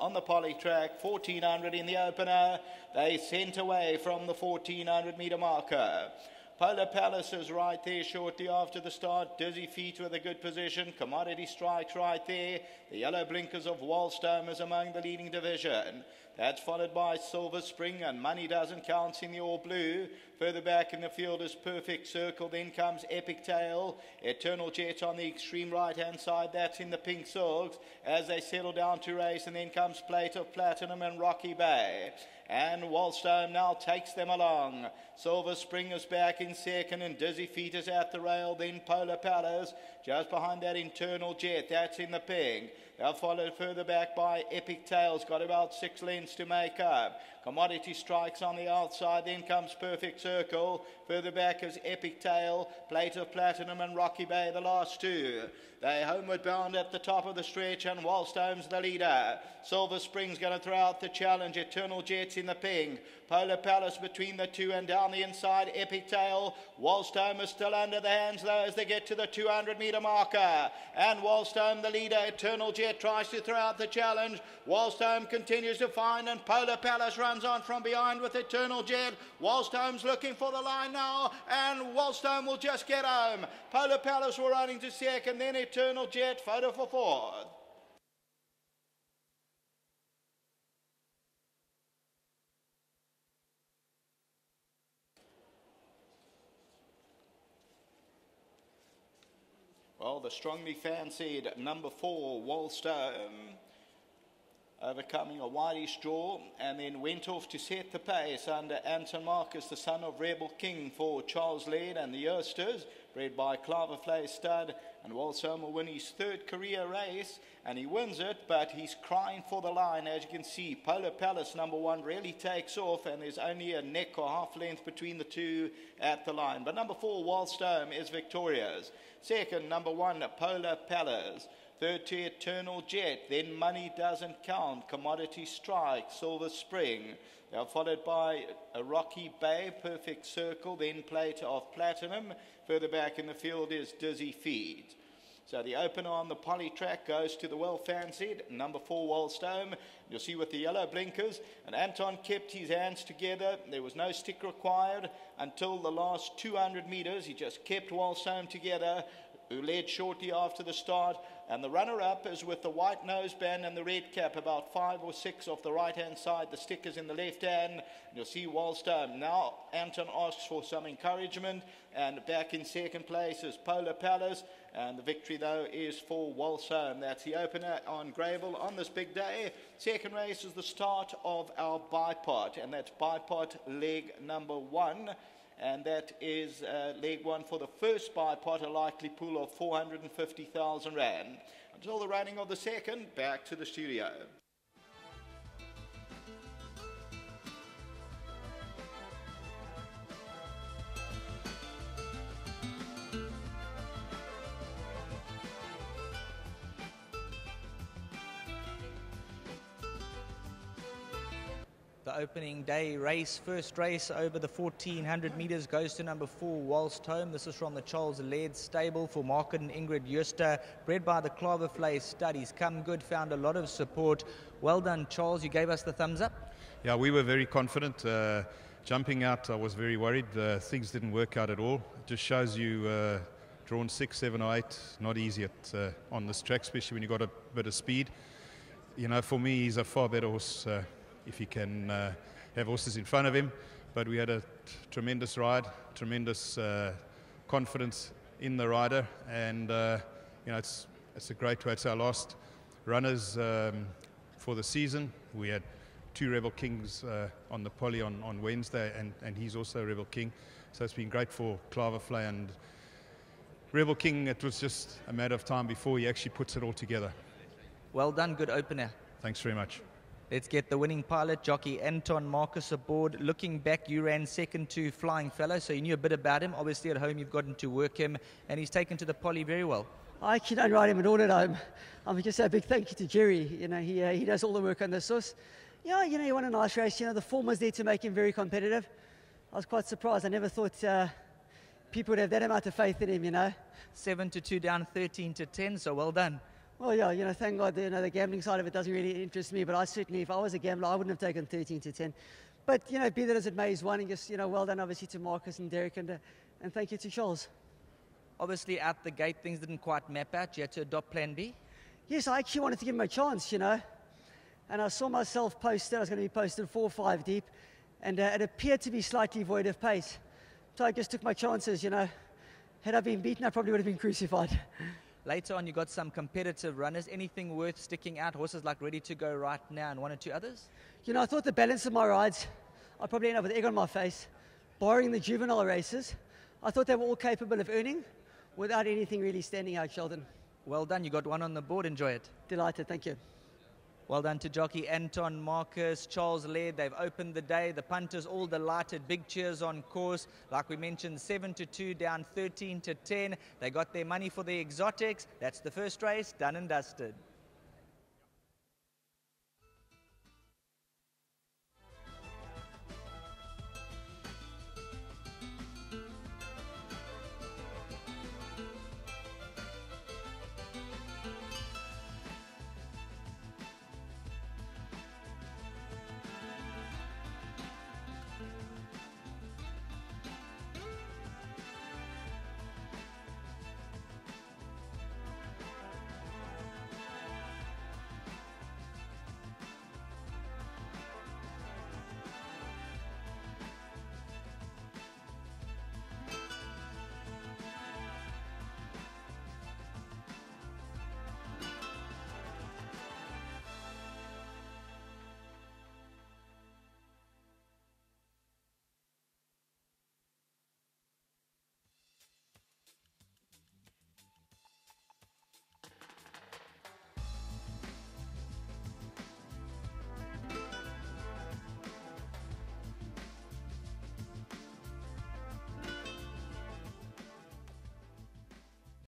on the poly track, 1400 in the opener. They sent away from the 1400 metre marker. Polar Palace is right there shortly after the start. Dizzy Feet with a good position. Commodity Strikes right there. The yellow blinkers of WALTZED is among the leading division. That's followed by Silver Spring and Money Doesn't Count in the all blue. Further back in the field is Perfect Circle. Then comes Epic Tail. Eternal Jet on the extreme right hand side. That's in the pink silks as they settle down to race. And then comes Plate of Platinum and Rocky Bay. And WALTZED now takes them along. Silver Spring is back in second and Dizzy Feet is at the rail. Then Polar Palace. Just behind that Eternal Jet. That's in the pink. They're followed further back by Epic Tails. Got about 6 lengths to make up. Commodity Strikes on the outside. Then comes Perfect Circle. Further back is Epic Tail, Plate of Platinum and Rocky Bay, the last two. They homeward bound at the top of the stretch and WALTZED's the leader. Silver Spring's going to throw out the challenge. Eternal Jet's in the pink. Polar Palace between the two and down the inside Epic Tail. WALTZED is still under the hands though as they get to the 200 metre marker. And WALTZED the leader. Eternal Jet tries to throw out the challenge. WALTZED continues to find and Polar Palace runs on from behind with Eternal Jet. WALTZED's looking for the line now and WALTZED will just get home. Polar Palace were running to second, then Eternal Jet photo for fourth. Well, the strongly fancied number 4, WALTZED, overcoming a whitish draw and then went off to set the pace under Anton Marcus, the son of Rebel King for Charles Laird and the Youngsters, bred by Claverflay Stud. And WALTZED will win his third career race and he wins it, but he's crying for the line. As you can see, Polar Palace number 1 really takes off and there's only a neck or half length between the two at the line. But number 4, WALTZED, is victorious. Second, number 1, Polar Palace. Third to Eternal Jet, then Money Doesn't Count, Commodity Strike, Silver Spring. They are followed by a Rocky Bay, Perfect Circle, then Plate of Platinum. Further back in the field is Dizzy Feet. So the opener on the poly track goes to the well-fancied number 4, WALTZED. You'll see with the yellow blinkers, and Anton kept his hands together. There was no stick required until the last 200 metres. He just kept WALTZED together, who led shortly after the start. And the runner-up is with the white noseband and the red cap, about 5 or 6 off the right-hand side. The stickers in the left hand. And you'll see WALTZED. Now Anton asks for some encouragement. And back in second place is Polar Palace. And the victory, though, is for WALTZED. That's the opener on Greyville on this big day. Second race is the start of our bipod. And that's bipod leg number 1. And that is leg 1 for the first bipod, a likely pool of 450,000 Rand. Until the running of the second, back to the studio. The opening day race, first race over the 1400 metres goes to number 4, WALTZED. This is from the Charles Laird stable for Market and Ingrid Juster, bred by the Claverflay Stud. He's come good, found a lot of support. Well done, Charles. You gave us the thumbs up. Yeah, we were very confident. Jumping out, I was very worried. Things didn't work out at all. It just shows you drawn 6, 7 or 8, not easy on this track, especially when you've got a bit of speed. You know, for me, he's a far better horse if he can have horses in front of him. But we had a tremendous ride, tremendous confidence in the rider, and you know, it's a great way. It's our last runners for the season. We had 2 Rebel Kings on the poly on Wednesday, and he's also a Rebel King. So it's been great for Claverflay and Rebel King. It was just a matter of time before he actually puts it all together. Well done, good opener. Thanks very much. Let's get the winning pilot, jockey Anton Marcus, aboard. Looking back, you ran second to Flying Fellow, so you knew a bit about him. Obviously at home you've gotten to work him, and he's taken to the poly very well. I actually don't ride him at all at home. I mean, just say a big thank you to Jerry. You know, he does all the work on this horse. Yeah, you know, he won a nice race. You know, the form was there to make him very competitive. I was quite surprised. I never thought people would have that amount of faith in him, you know. 7-2 down, 13-10, so well done. Well, yeah, thank God, the gambling side of it doesn't really interest me, but I certainly, if I was a gambler, I wouldn't have taken 13 to 10. But, be that as it may, he's won, and just, well done, obviously, to Marcus and Derek, and thank you to Charles. Obviously, at the gate, things didn't quite map out. You had to adopt plan B. Yes, I actually wanted to give him a chance, and I saw myself posted. I was going to be posted 4 or 5 deep, and it appeared to be slightly void of pace. So I just took my chances, Had I been beaten, I probably would have been crucified. Later on, you got some competitive runners. Anything worth sticking out? Horses like Ready to Go right now and 1 or 2 others? I thought the balance of my rides, I'd probably end up with egg on my face, barring the juvenile races. I thought they were all capable of earning without anything really standing out, Sheldon. Well done. You got 1 on the board. Enjoy it. Delighted. Thank you. Well done to jockey Anton Marcus, Charles Laird. They've opened the day. The punters all delighted. Big cheers on course. Like we mentioned, 7 to 2 down 13 to 10. They got their money for the exotics. That's the first race done and dusted.